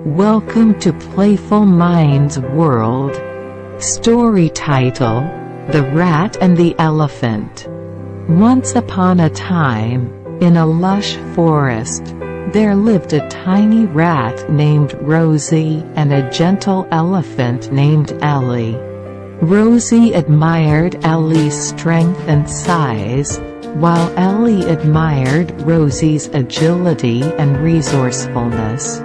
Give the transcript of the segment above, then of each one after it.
Welcome to Playful Minds World. Story title: The Rat and the Elephant. Once upon a time, in a lush forest, there lived a tiny rat named Rosie and a gentle elephant named Ellie. Rosie admired Ellie's strength and size, while Ellie admired Rosie's agility and resourcefulness.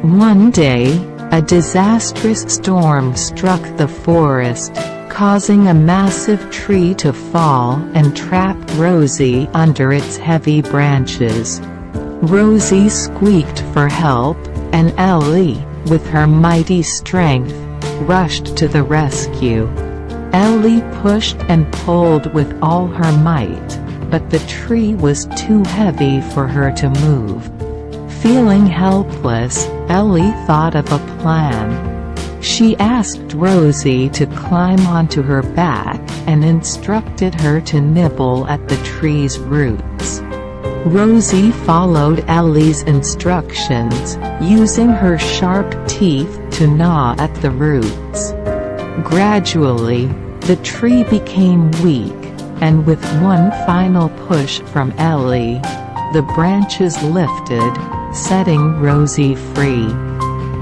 One day, a disastrous storm struck the forest, causing a massive tree to fall and trap Rosie under its heavy branches. Rosie squeaked for help, and Ellie, with her mighty strength, rushed to the rescue. Ellie pushed and pulled with all her might, but the tree was too heavy for her to move. Feeling helpless, Ellie thought of a plan. She asked Rosie to climb onto her back and instructed her to nibble at the tree's roots. Rosie followed Ellie's instructions, using her sharp teeth to gnaw at the roots. Gradually, the tree became weak, and with one final push from Ellie, the branches lifted, setting Rosie free.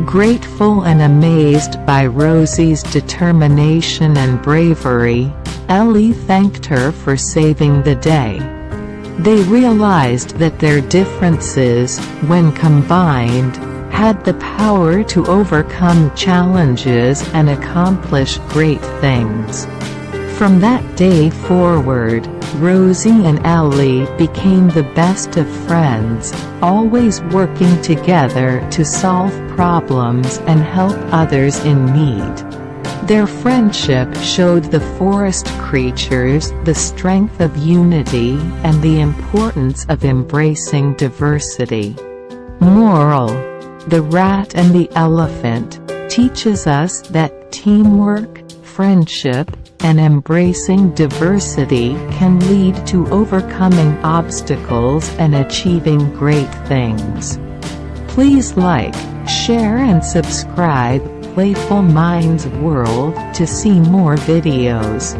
Grateful and amazed by Rosie's determination and bravery, Ellie thanked her for saving the day. They realized that their differences, when combined, had the power to overcome challenges and accomplish great things. From that day forward, Rosie and Ellie became the best of friends, always working together to solve problems and help others in need. Their friendship showed the forest creatures the strength of unity and the importance of embracing diversity. Moral: The Rat and the Elephant teaches us that teamwork, friendship, and embracing diversity can lead to overcoming obstacles and achieving great things. Please like, share and subscribe Playful Minds World to see more videos.